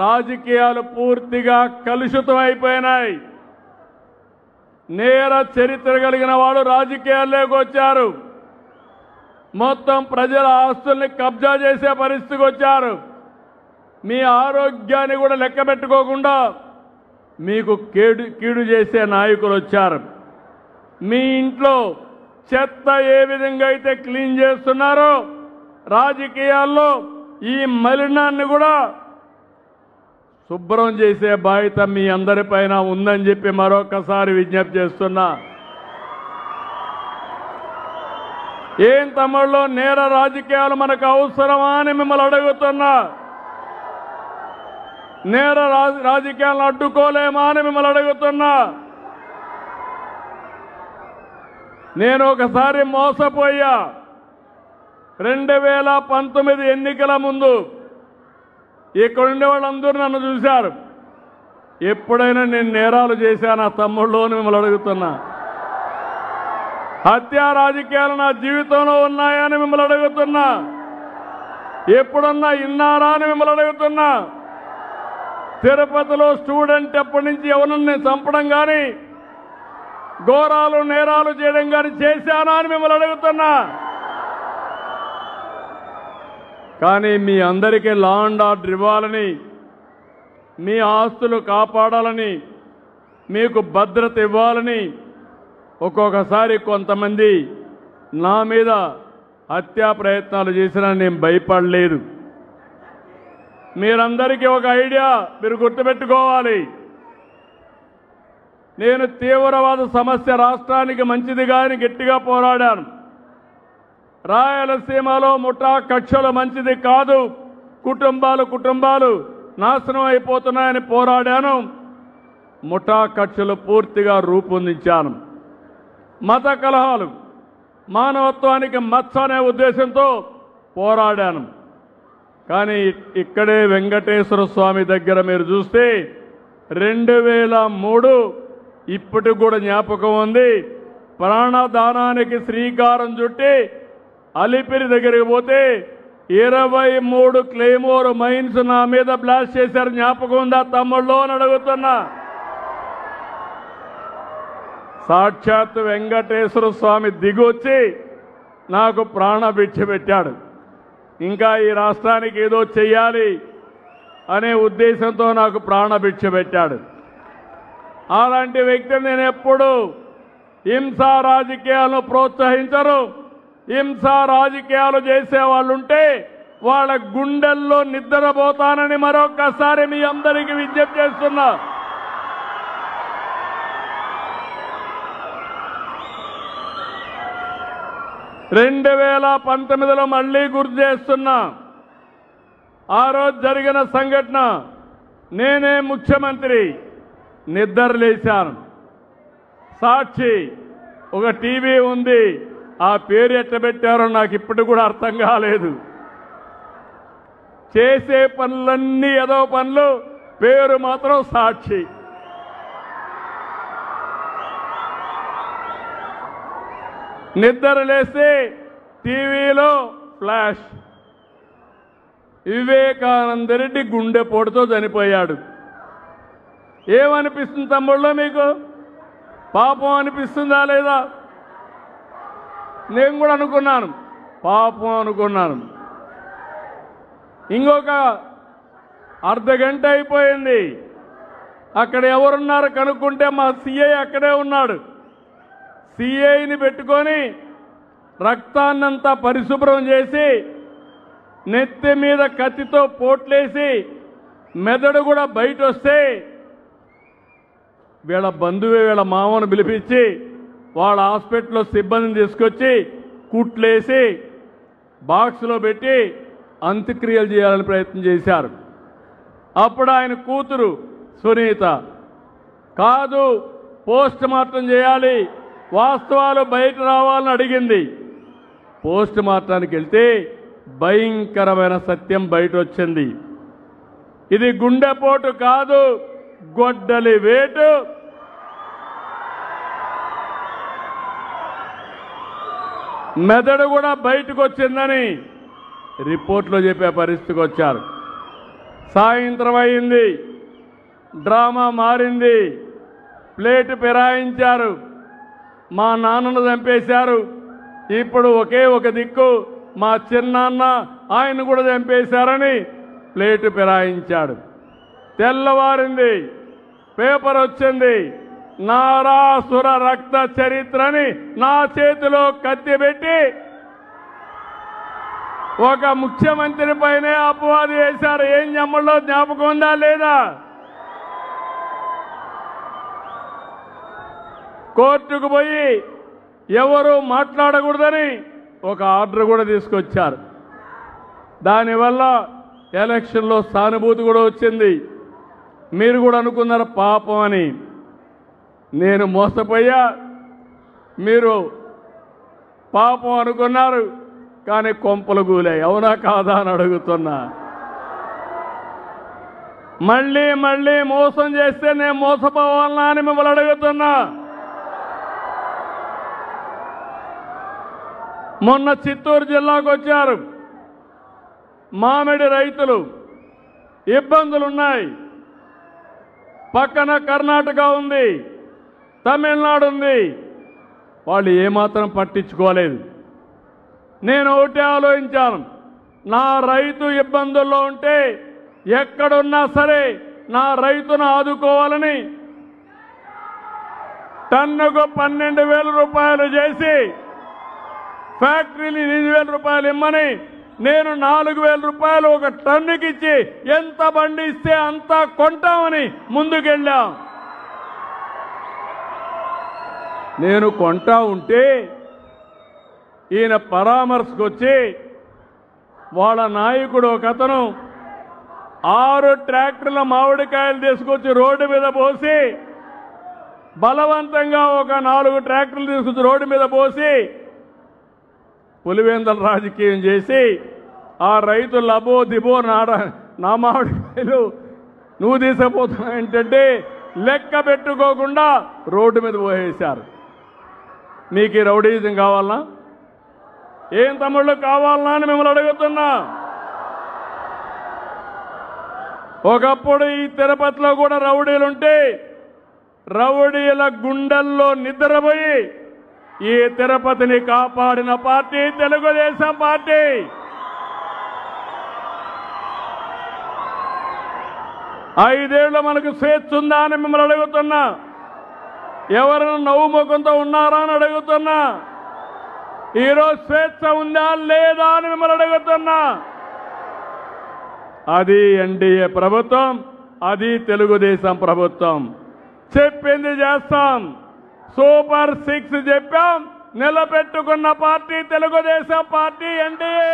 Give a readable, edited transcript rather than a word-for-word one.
రాజకీయాలు పూర్తిగా కలుషితం అయిపోయినాయి. నేర చరిత్ర కలిగిన వాళ్ళు రాజకీయాల్లోకి వచ్చారు. మొత్తం ప్రజల ఆస్తుల్ని కబ్జా చేసే పరిస్థితికి వచ్చారు. మీ ఆరోగ్యాన్ని కూడా లెక్క పెట్టుకోకుండా మీకు కీడు చేసే నాయకులు వచ్చారు. మీ ఇంట్లో చెత్త ఏ విధంగా అయితే క్లీన్ చేస్తున్నారో రాజకీయాల్లో ఈ మలినాన్ని కూడా శుభ్రం చేసే బాధ్యత మీ అందరిపైన ఉందని చెప్పి మరొకసారి విజ్ఞప్తి చేస్తున్నా. ఏం తమ్ముళ్ళు, నేర రాజకీయాలు మనకు అవసరమా అని మిమ్మల్ని అడుగుతున్నా. నేర రాజకీయాలను అడ్డుకోలేమా అని మిమ్మల్ని అడుగుతున్నా. నేను ఒకసారి మోసపోయా. 2019 ఎన్నికల ముందు ఇక్కడ ఉండే వాళ్ళందరూ నన్ను చూశారు. ఎప్పుడైనా నేను నేరాలు చేశానా తమ్ముళ్ళు అని మిమ్మల్ని అడుగుతున్నా. హత్యా రాజకీయాలు నా జీవితంలో ఉన్నాయని మిమ్మల్ని అడుగుతున్నా. ఎప్పుడన్నా ఇన్నారా అని మిమ్మల్ని అడుగుతున్నా. తిరుపతిలో స్టూడెంట్ ఎప్పటి నుంచి ఎవరిని చంపడం కానీ ఘోరాలు నేరాలు చేయడం కానీ చేశానా అని మిమ్మల్ని అడుగుతున్నా. కానీ మీ అందరికీ లా అండ్ ఆర్డర్ ఇవ్వాలని, మీ ఆస్తులు కాపాడాలని, మీకు భద్రత ఇవ్వాలని ఒక్కొక్కసారి కొంతమంది నా మీద హత్యా ప్రయత్నాలు చేసినా నేను భయపడలేదు. మీరందరికీ ఒక ఐడియా మీరు గుర్తుపెట్టుకోవాలి. నేను తీవ్రవాద సమస్య రాష్ట్రానికి మంచిదిగా అని గట్టిగా పోరాడాను. రాయలసీమలో ముఠా కక్షలు మంచిది కాదు, కుటుంబాలు నాశనం అయిపోతున్నాయని పోరాడాను. ముఠా కక్షలు పూర్తిగా రూపొందించాను. మత కలహాలు మానవత్వానికి మచ్చ అనే ఉద్దేశంతో పోరాడాను. కానీ ఇక్కడే వెంకటేశ్వర స్వామి దగ్గర మీరు చూస్తే 2003 ఇప్పటికి కూడా జ్ఞాపకం ఉంది. ప్రాణదానానికి శ్రీకారం చుట్టి అలిపిరి దగ్గరికి పోతే 23 క్లెయిమోర్ మైన్స్ నా మీద బ్లాస్ట్ చేశారు. జ్ఞాపకం ఉందా తమ్ముళ్ళు అని అడుగుతున్నా. సాక్షాత్ వెంకటేశ్వర స్వామి దిగొచ్చి నాకు ప్రాణభిక్ష పెట్టాడు. ఇంకా ఈ రాష్ట్రానికి ఏదో చెయ్యాలి అనే ఉద్దేశంతో నాకు ప్రాణభిక్ష పెట్టాడు. అలాంటి వ్యక్తిని నేను ఎప్పుడు హింసా రాజకీయాలను ప్రోత్సహించరు. హింసా రాజకీయాలు చేసేవాళ్ళుంటే వాళ్ళ గుండెల్లో నిద్రపోతానని మరొకసారి మీ అందరికీ విజ్ఞప్తి చేస్తున్నా. రెండు 2019లో మళ్ళీ గుర్తు చేస్తున్నా. ఆ రోజు జరిగిన సంఘటన, నేనే ముఖ్యమంత్రి, నిద్రలేశాను. సాక్షి ఒక టీవీ ఉంది, ఆ పేరు ఎట్టబెట్టారో నాకు ఇప్పటికి కూడా అర్థం కాలేదు. చేసే పనులన్నీ ఏదో పనులు, పేరు మాత్రం సాక్షి. నిద్ర లేస్తే టీవీలో ఫ్లాష్, వివేకానంద రెడ్డి గుండెపోటుతో చనిపోయాడు. ఏమనిపిస్తుంది తమ్ముళ్ళు మీకు? పాపం అనిపిస్తుందా లేదా? నేను కూడా అనుకున్నాను, పాపం అనుకున్నాను. ఇంకొక అర్ధగంట అయిపోయింది. అక్కడ ఎవరున్నారు కనుక్కుంటే మా సిఐ అక్కడే ఉన్నాడు. సిఐని పెట్టుకొని రక్తాన్నంతా పరిశుభ్రం చేసి నెత్తి మీద కత్తితో పోట్లేసి మెదడు కూడా బయట వస్తే వీళ్ళ బంధువే వీళ్ళ మామను పిలిపించి వాళ్ళ హాస్పిటల్లో సిబ్బందిని తీసుకొచ్చి కుట్లేసి బాక్స్లో పెట్టి అంత్యక్రియలు చేయాలని ప్రయత్నం చేశారు. అప్పుడు ఆయన కూతురు సునీత, కాదు పోస్ట్ మార్టం చేయాలి, వాస్తవాలు బయట రావాలని అడిగింది. పోస్ట్ మార్టానికి వెళ్తే భయంకరమైన సత్యం బయట వచ్చింది. ఇది గుండెపోటు కాదు, గొడ్డలి వేటు. మెదడు కూడా బయటకు వచ్చిందని రిపోర్ట్లో చెప్పే పరిస్థితికి వచ్చారు. సాయంత్రం అయింది, డ్రామా మారింది, ప్లేట్ ఫిరాయించారు, మా నాన్నను చంపేశారు, ఇప్పుడు ఒకే ఒక దిక్కు మా చిన్నాన్న, ఆయన కూడా చంపేశారని ప్లేట్ ఫిరాయించాడు. తెల్లవారింది, పేపర్ వచ్చింది, నారాసుర రక్త చరిత్రని నా చేతిలో కత్తి పెట్టి ఒక ముఖ్యమంత్రి పైనే అపవాదు వేశారు. ఏం జమ్మల్లో జ్ఞాపకం ఉందా లేదా? కోర్టుకు పోయి ఎవరు మాట్లాడకూడదని ఒక ఆర్డర్ కూడా తీసుకొచ్చారు. దానివల్ల ఎలక్షన్లో సానుభూతి కూడా వచ్చింది. మీరు కూడా అనుకున్నారు పాపం అని. నేను మోసపోయా, మీరు పాపం అనుకున్నారు, కానీ కొంపలు గూలాయి. అవునా కాదా అని అడుగుతున్నా. మళ్ళీ మళ్ళీ మోసం చేస్తే నేను మోసపోవాలనా అని మిమ్మల్ని అడుగుతున్నా. మొన్న చిత్తూరు జిల్లాకు వచ్చారు. మామిడి రైతులు ఇబ్బందులున్నాయి. పక్కన కర్ణాటక ఉంది, తమిళనాడు ఉంది. వాళ్ళు ఏమాత్రం పట్టించుకోలేదు. నేను ఒకటే ఆలోచించాను, నా రైతు ఇబ్బందుల్లో ఉంటే ఎక్కడున్నా సరే నా రైతును ఆదుకోవాలని టన్నుకు 12,000 రూపాయలు చేసి ఫ్యాక్టరీని 8,000 రూపాయలు ఇమ్మని నేను 4,000 రూపాయలు ఒక టన్నుకి ఇచ్చి ఎంత బండి ఇస్తే అంత కొంటామని ముందుకెళ్ళాం. నేను కొంటా ఉంటే ఈయన పరామర్శకు వచ్చి వాళ్ళ నాయకుడు ఒక అతను 6 ట్రాక్టర్ల మామిడికాయలు తీసుకొచ్చి రోడ్డు మీద పోసి బలవంతంగా ఒక 4 ట్రాక్టర్లు తీసుకొచ్చి రోడ్డు మీద పోసి పులివెందుల రాజకీయం చేసి ఆ రైతులు లబో దిబో నా మామిడికాయలు నువ్వు తీసుకుపోతున్నావు ఏంటంటే లెక్క పెట్టుకోకుండా రోడ్డు మీద పోసేశారు. మీకు ఈ రౌడీజం కావాలనా? ఏం తమ్ముళ్ళు కావాలనా అని మిమ్మల్ని అడుగుతున్నా. ఒకప్పుడు ఈ తిరుపతిలో కూడా రౌడీలుంటే రౌడీల గుండెల్లో నిద్రపోయి ఈ తిరుపతిని కాపాడిన పార్టీ తెలుగుదేశం పార్టీ. ఐదేళ్లు మనకు స్వేచ్ఛ ఉందా అని మిమ్మల్ని అడుగుతున్నా. ఎవరైనా నవ్వు ముఖంతో ఉన్నారా అని అడుగుతున్నా. ఈరోజు స్వేచ్ఛ ఉందా లేదా అని మిమ్మల్ని అడుగుతున్నా. అది ఎన్డీఏ ప్రభుత్వం, అది తెలుగుదేశం ప్రభుత్వం. చెప్పింది చేస్తాం. సూపర్ 6 చెప్పాం, నిలబెట్టుకున్న పార్టీ తెలుగుదేశం పార్టీ, ఎన్డీఏ.